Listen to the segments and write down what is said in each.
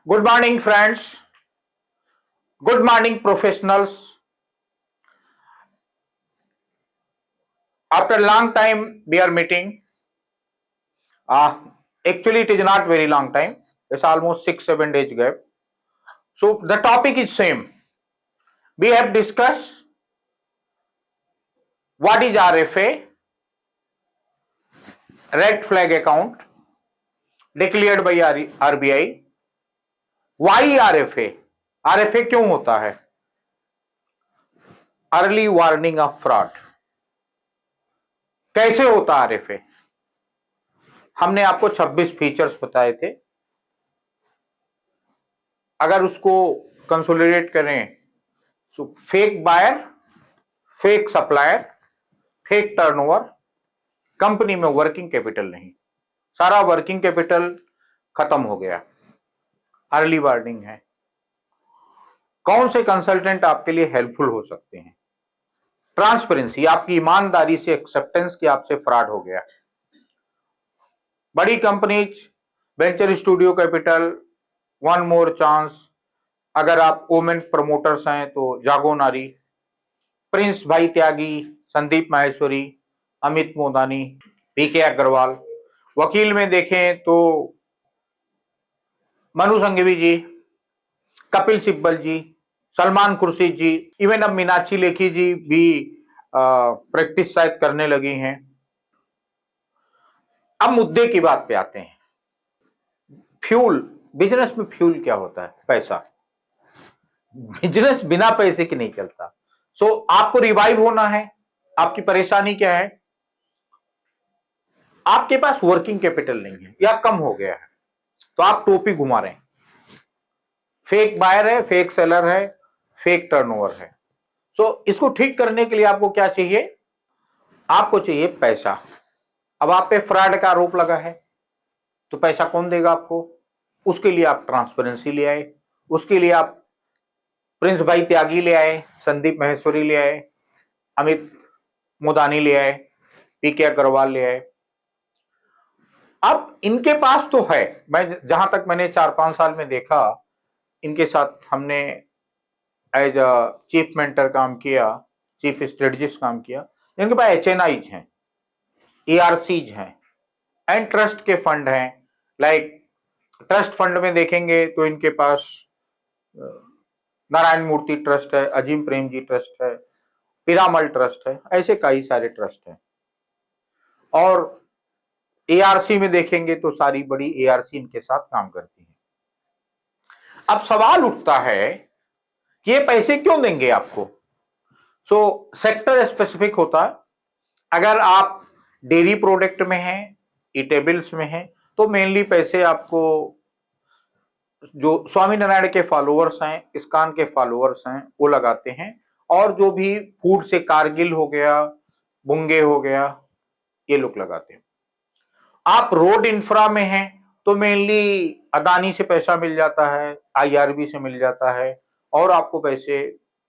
Good morning, friends. Good morning, professionals. After a long time, we are meeting. Uh, Actually, it is not very long time. It's almost 6-7 days gap. So the topic is same. We have discussed what is RFA, red flag account declared by RBI. Why RFA? RFA क्यों होता है? Early warning of fraud. कैसे होता RFA? हमने आपको 26 features बताए थे। अगर उसको कंसोलिडेट करें तो fake buyer, fake supplier, fake turnover, company में वर्किंग कैपिटल नहीं, सारा वर्किंग कैपिटल खत्म हो गया। अर्ली वार्निंग है। कौन से कंसल्टेंट आपके लिए हेल्पफुल हो सकते हैं? ट्रांसपेरेंसी, आपकी ईमानदारी से एक्सेप्टेंस कि आपसे फ्रॉड हो गया। बड़ी companies, venture studio capital, one more chance, अगर आप वोमेन प्रमोटर्स हैं तो जागो नारी, प्रिंस भाई त्यागी, संदीप माहेश्वरी, अमित मोदानी, पीके अग्रवाल। वकील में देखें तो मनु संघवी जी, कपिल सिब्बल जी, सलमान खुर्शीद जी, इवन अब मीनाक्षी लेखी जी भी प्रैक्टिस शायद करने लगी हैं। अब मुद्दे की बात पे आते हैं। फ्यूल, बिजनेस में फ्यूल क्या होता है? पैसा। बिजनेस बिना पैसे के नहीं चलता। सो आपको रिवाइव होना है। आपकी परेशानी क्या है? आपके पास वर्किंग कैपिटल नहीं है या कम हो गया है, तो आप टोपी घुमा रहे हैं। फेक बायर है, फेक सेलर है, फेक टर्नओवर है। सो इसको ठीक करने के लिए आपको क्या चाहिए? आपको चाहिए पैसा। अब आप पे फ्रॉड का आरोप लगा है तो पैसा कौन देगा आपको? उसके लिए आप ट्रांसपेरेंसी ले आए, उसके लिए आप प्रिंस भाई त्यागी ले आए, संदीप महेश्वरी ले आए, अमित मोदानी ले आए, पीके अग्रवाल ले आए। अब इनके पास तो है, मैं जहां तक मैंने 4-5 साल में देखा, इनके साथ हमने एज अ चीफ मेंटर काम किया, चीफ स्ट्रेटजिस्ट काम किया। इनके पास HNIs हैं, ERCs हैं एंड ट्रस्ट के फंड हैं। लाइक ट्रस्ट फंड में देखेंगे तो इनके पास नारायण मूर्ति ट्रस्ट है, अजीम प्रेम जी ट्रस्ट है, पिरामल ट्रस्ट है, ऐसे कई सारे ट्रस्ट हैं। और ARC में देखेंगे तो सारी बड़ी ARC इनके साथ काम करती है। अब सवाल उठता है कि ये पैसे क्यों देंगे आपको? सो सेक्टर स्पेसिफिक होता है। अगर आप डेयरी प्रोडक्ट में हैं, ईटेबल्स में हैं, तो मेनली पैसे आपको जो स्वामीनारायण के फॉलोअर्स हैं, इस्कॉन के फॉलोअर्स हैं, वो लगाते हैं। और जो भी फूड से कारगिल हो गया, बुंगे हो गया, ये लोग लगाते हैं। आप रोड इंफ्रा में हैं तो मेनली अदानी से पैसा मिल जाता है, IRB से मिल जाता है, और आपको पैसे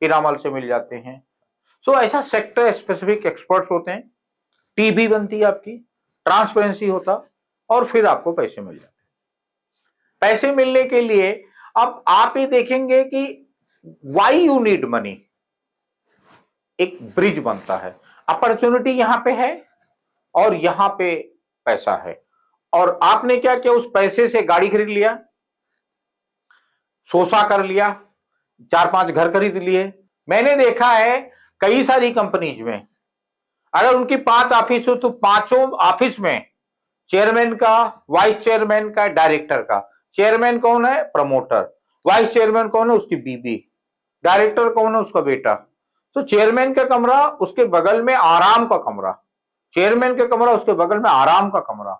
पिरामल से मिल जाते हैं। सो ऐसा सेक्टर स्पेसिफिक एक्सपर्ट्स होते हैं। टीबी बनती है आपकी, ट्रांसपेरेंसी होता, और फिर आपको पैसे मिल जाते। पैसे मिलने के लिए अब आप ये देखेंगे कि वाई यू नीड मनी, एक ब्रिज बनता है। अपॉर्चुनिटी यहां पे है और यहां पे पैसा है, और आपने क्या किया? उस पैसे से गाड़ी खरीद लिया, सोसा कर लिया, 4-5 घर खरीद लिए। मैंने देखा है कई सारी कंपनीज में, अगर उनकी 5 ऑफिस हो तो 5 ऑफिस में चेयरमैन का, वाइस चेयरमैन का, डायरेक्टर का। चेयरमैन कौन है? प्रमोटर। वाइस चेयरमैन कौन है? उसकी बीबी। डायरेक्टर कौन है? उसका बेटा। तो चेयरमैन का कमरा, उसके बगल में आराम का कमरा। चेयरमैन का कमरा, उसके बगल में आराम का कमरा।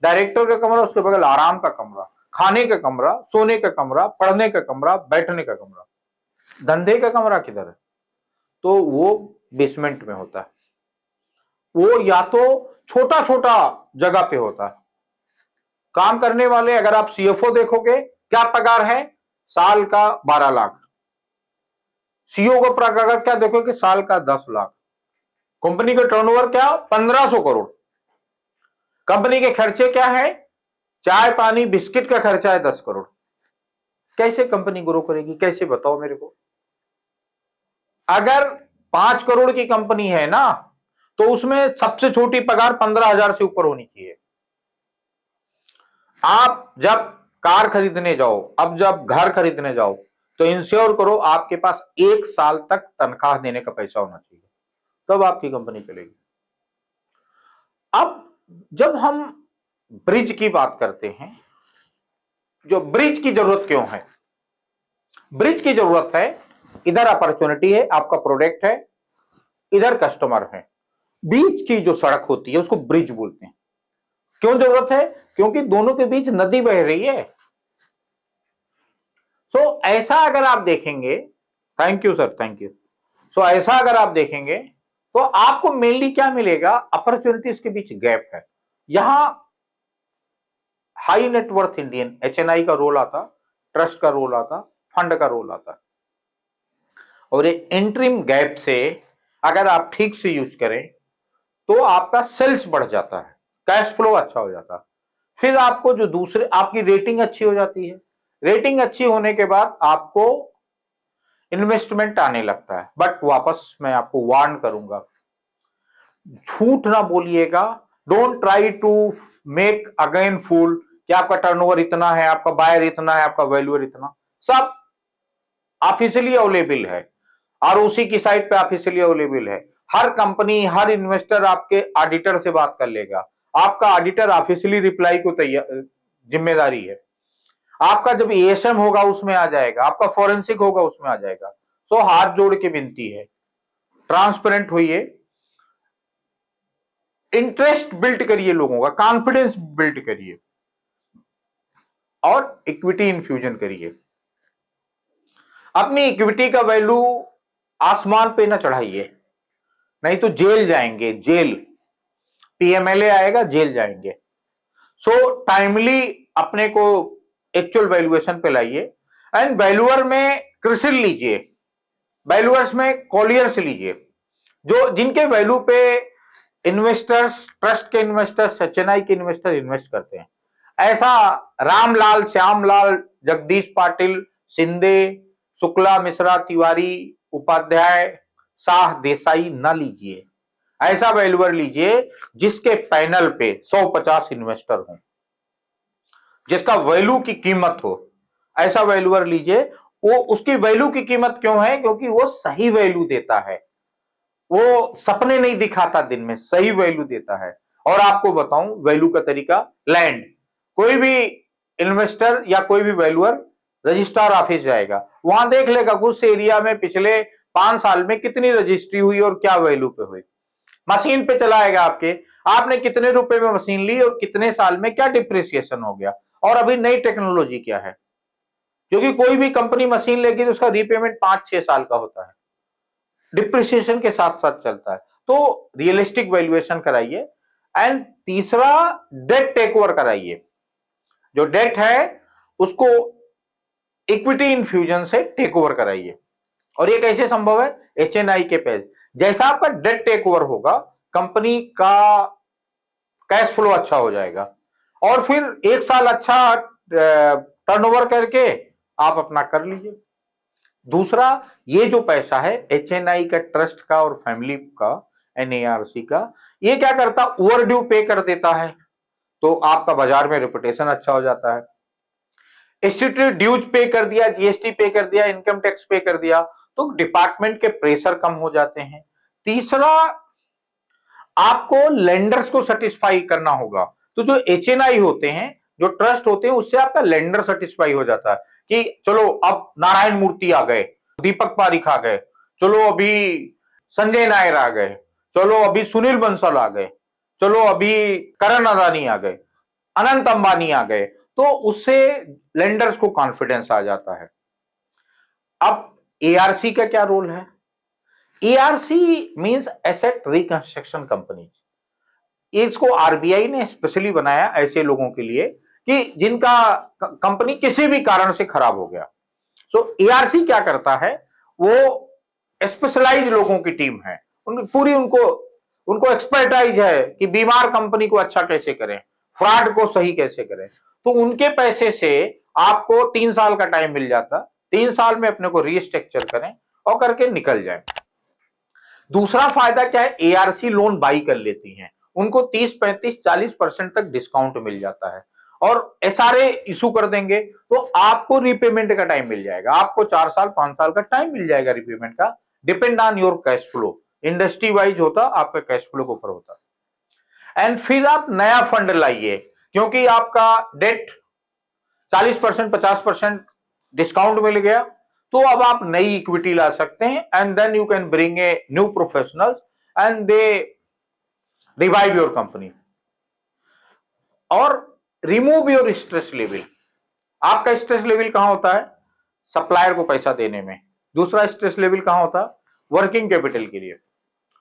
डायरेक्टर का कमरा, उसके बगल आराम का कमरा। खाने का कमरा, सोने का कमरा, पढ़ने का कमरा, बैठने का कमरा। धंधे का कमरा किधर है? तो वो बेसमेंट में होता है। वो या तो छोटा छोटा जगह पे होता है। काम करने वाले, अगर आप CFO देखोगे, क्या पगार है? साल का 12 लाख। CEO का पगार क्या देखोगे? साल का 10 लाख। कंपनी का टर्नओवर क्या? 1500 करोड़। कंपनी के खर्चे क्या है? चाय पानी बिस्किट का खर्चा है 10 करोड़। कैसे कंपनी ग्रो करेगी, कैसे बताओ मेरे को। अगर 5 करोड़ की कंपनी है ना, तो उसमें सबसे छोटी पगार 15,000 से ऊपर होनी चाहिए। आप जब कार खरीदने जाओ, अब जब घर खरीदने जाओ, तो इंश्योर करो आपके पास 1 साल तक तनख्वाह देने का पैसा होना चाहिए, तब आपकी कंपनी चलेगी। अब जब हम ब्रिज की बात करते हैं, जो ब्रिज की जरूरत क्यों है, ब्रिज की जरूरत है, इधर अपॉर्चुनिटी है, आपका प्रोडक्ट है, इधर कस्टमर है, बीच की जो सड़क होती है उसको ब्रिज बोलते हैं। क्यों जरूरत है, क्योंकि दोनों के बीच नदी बह रही है। सो ऐसा अगर आप देखेंगे, thank you sir, thank you. So ऐसा अगर आप देखेंगे तो आपको मेनली क्या मिलेगा, अपॉर्चुनिटीज के बीच गैप है। यहां हाई नेटवर्थ इंडियन HNI का रोल आता, ट्रस्ट का रोल आता, फंड का रोल आता, और ये इंटरिम गैप से अगर आप ठीक से यूज करें तो आपका सेल्स बढ़ जाता है, कैश फ्लो अच्छा हो जाता है, फिर आपको जो दूसरे, आपकी रेटिंग अच्छी हो जाती है, रेटिंग अच्छी होने के बाद आपको इन्वेस्टमेंट आने लगता है। बट वापस मैं आपको वार्न करूंगा, झूठ ना बोलिएगा, don't try to make again fool कि आपका टर्नओवर इतना है, आपका बायर इतना है, आपका वैल्यूअर इतना, सब ऑफिशियली अवेलेबल है, ROC की साइट पे ऑफिशियली अवेलेबल है। हर कंपनी, हर इन्वेस्टर आपके ऑडिटर से बात कर लेगा, आपका ऑडिटर ऑफिशियली रिप्लाई को तैयार, जिम्मेदारी है आपका। जब ASM होगा उसमें आ जाएगा, आपका फॉरेंसिक होगा उसमें आ जाएगा। सो हाथ जोड़ के विनती है, ट्रांसपेरेंट होइए, इंटरेस्ट बिल्ड करिए, लोगों का कॉन्फिडेंस बिल्ड करिए, और इक्विटी इन्फ्यूजन करिए। अपनी इक्विटी का वैल्यू आसमान पे ना चढ़ाइए, नहीं तो जेल जाएंगे, जेल, PMLA आएगा, जेल जाएंगे। सो टाइमली अपने को एक्चुअल वैल्यूएशन पे लाइए, एंड वैल्यूअर में क्रिसिल लीजिए, वैल्यूअर्स में कॉलियर्स लीजिए, जो जिनके वैल्यू पे इन्वेस्टर्स, ट्रस्ट के इन्वेस्टर्स, HNI के इन्वेस्टर इन्वेस्ट करते हैं। ऐसा रामलाल, श्यामलाल, जगदीश पाटिल, शिंदे, शुक्ला, मिश्रा, तिवारी, उपाध्याय, शाह, देसाई न लीजिए। ऐसा वैल्यूअर लीजिए जिसके पैनल पे 150 इन्वेस्टर हों, जिसका वैल्यू की कीमत हो, ऐसा वैल्यूअर लीजिए। वो, उसकी वैल्यू की कीमत क्यों है, क्योंकि वो सही वैल्यू देता है, वो सपने नहीं दिखाता दिन में, सही वैल्यू देता है। और आपको बताऊं वैल्यू का तरीका, लैंड, कोई भी इन्वेस्टर या कोई भी वैल्यूअर रजिस्ट्रार ऑफिस जाएगा, वहां देख लेगा उस एरिया में पिछले 5 साल में कितनी रजिस्ट्री हुई और क्या वैल्यू पे हुई, मशीन पे चलाएगा आपके, आपने कितने रुपए में मशीन ली और कितने साल में क्या डिप्रिसिएशन हो गया, और अभी नई टेक्नोलॉजी क्या है। क्योंकि कोई भी कंपनी मशीन लेगी तो उसका रीपेमेंट 5-6 साल का होता है, डिप्रिसिएशन के साथ साथ चलता है। तो रियलिस्टिक वैल्यूएशन कराइए। एंड तीसरा, डेट टेक ओवर कराइए, जो डेट है उसको इक्विटी इन्फ्यूजन से टेक ओवर कराइए। और ये कैसे संभव है, HNI के पेज, जैसा आपका डेट टेक ओवर होगा, कंपनी का कैश फ्लो अच्छा हो जाएगा, और फिर 1 साल अच्छा टर्नओवर करके आप अपना कर लीजिए। दूसरा, ये जो पैसा है HNI का, ट्रस्ट का और फैमिली का, NARC का, ये क्या करता, ओवर ड्यू पे कर देता है, तो आपका बाजार में रेपुटेशन अच्छा हो जाता है। स्टेट्यूटरी ड्यूज पे कर दिया, GST पे कर दिया, इनकम टैक्स पे कर दिया, तो डिपार्टमेंट के प्रेशर कम हो जाते हैं। तीसरा, आपको लेंडर्स को सेटिस्फाई करना होगा, तो जो HNI होते हैं, जो ट्रस्ट होते हैं, उससे आपका लेंडर सेटिस्फाई हो जाता है कि चलो अब नारायण मूर्ति आ गए, दीपक पारिक आ गए, चलो अभी संजय नायर आ गए, चलो अभी सुनील बंसल आ गए, चलो अभी करण अदानी आ गए, अनंत अंबानी आ गए, तो उससे लेंडर्स को कॉन्फिडेंस आ जाता है। अब ARC का क्या रोल है, ARC means asset reconstruction company. इसको RBI ने स्पेशली बनाया ऐसे लोगों के लिए कि जिनका कंपनी किसी भी कारण से खराब हो गया। सो ARC क्या करता है, वो स्पेशलाइज लोगों की टीम है, पूरी उनको एक्सपर्टाइज है कि बीमार कंपनी को अच्छा कैसे करें, फ्रॉड को सही कैसे करें। तो उनके पैसे से आपको 3 साल का टाइम मिल जाता, 3 साल में अपने को रीस्ट्रक्चर करें और करके निकल जाए। दूसरा फायदा क्या है, एआरसी लोन बाई कर लेती हैं, उनको 30, 35, 40% तक डिस्काउंट मिल जाता है और एसआरए इशू कर देंगे तो आपको रीपेमेंट का टाइम मिल जाएगा, आपको 4 साल 5 साल का टाइम मिल जाएगा रीपेमेंट का, depend on your cash flow, industry wise होता, आपका कैश फ्लो के ऊपर होता। एंड फिर आप नया फंड लाइए, क्योंकि आपका डेट 40%, 50% डिस्काउंट मिल गया, तो अब आप नई इक्विटी ला सकते हैं and then you can bring a new professionals and they revive your company और रिमूव योर स्ट्रेस लेवल। आपका स्ट्रेस लेवल कहां होता है, सप्लायर को पैसा देने में। दूसरा स्ट्रेस लेवल कहां होता है, वर्किंग कैपिटल के लिए।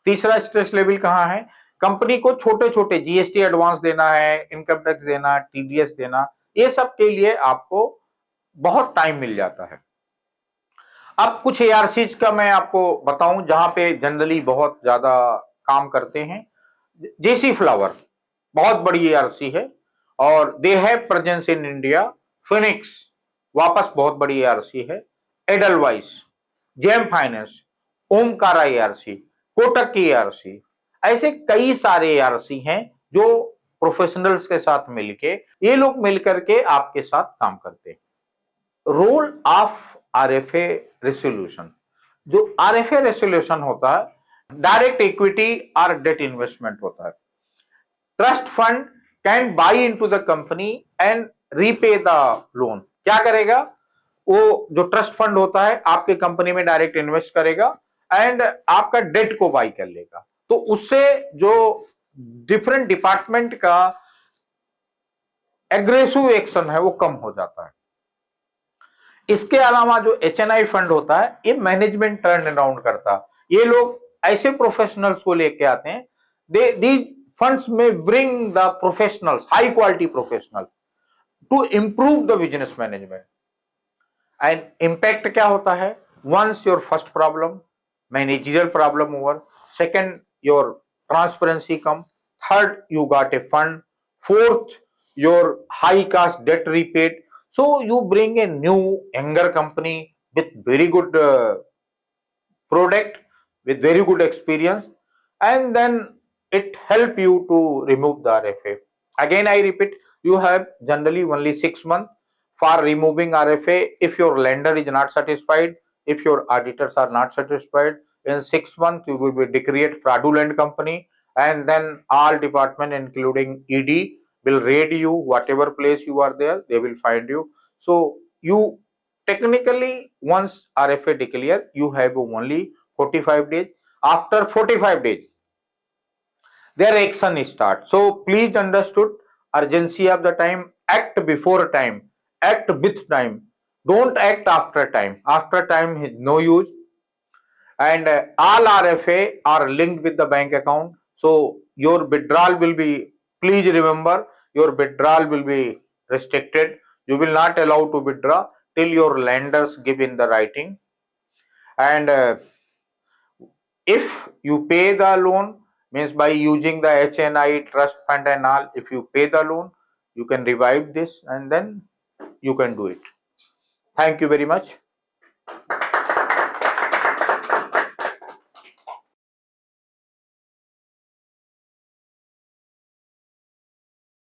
तीसरा स्ट्रेस लेवल कहां है, कंपनी को छोटे छोटे जीएसटी एडवांस देना है, इनकम टैक्स देना, टीडीएस देना, ये सब के लिए आपको बहुत टाइम मिल जाता है। अब कुछ एआरसीज का मैं आपको बताऊं जहां पे जनरली बहुत ज्यादा काम करते हैं। जेसी फ्लावर बहुत बड़ी एआरसी है और they have presence in India. Phoenix वापस बहुत बड़ी एआरसी है। Edelweiss, Gem Finance, Omkara ARC, Kotak की एआरसी, ऐसे कई सारे एआरसी हैं जो प्रोफेशनल्स के साथ मिलके, ये लोग मिलकर के आपके साथ काम करते हैं। रोल ऑफ आरएफए रेसोल्यूशन, जो आरएफए रेसोल्यूशन होता है डायरेक्ट इक्विटी और डेट इन्वेस्टमेंट होता है। Trust fund can buy into the company and repay the loan. क्या करेगा, वो जो ट्रस्ट फंड होता है आपके कंपनी में डायरेक्ट इन्वेस्ट करेगा एंड आपका डेट को बाई कर लेगा, तो उससे जो डिफरेंट डिपार्टमेंट का एग्रेसिव एक्शन है वो कम हो जाता है। इसके अलावा जो एचएनआई फंड होता है ये मैनेजमेंट टर्न अराउंड करता है। ये लोग ऐसे प्रोफेशनल्स को लेके आते हैं, दीज फंड्स में bring the professionals, high quality professional to improve the business management. And impact क्या होता है, once your first problem managerial problem over, second your transparency come, third you got a fund, fourth your high cost debt repaid, so you bring a new younger company with very good product, with very good experience, and then it help you to remove the RFA. Again I repeat, you have generally only 6 months for removing RFA. If your lender is not satisfied, if your auditors are not satisfied, in 6 months you will be declared fraudulent company, and then all department including ED will raid you, whatever place you are there they will find you. So you technically once RFA declare, you have only 45 days. After 45 days their action start. So please understood, urgency of the time, act before time, act with time, don't act after time. After time is no use. And all RFA are linked with the bank account, so your withdrawal will be, please remember, your withdrawal will be restricted. You will not allow to withdraw till your lenders give in the writing. And if you pay the loan, means by using the HNI trust fund and all, if you pay the loan, you can revive this and then you can do it. Thank you very much.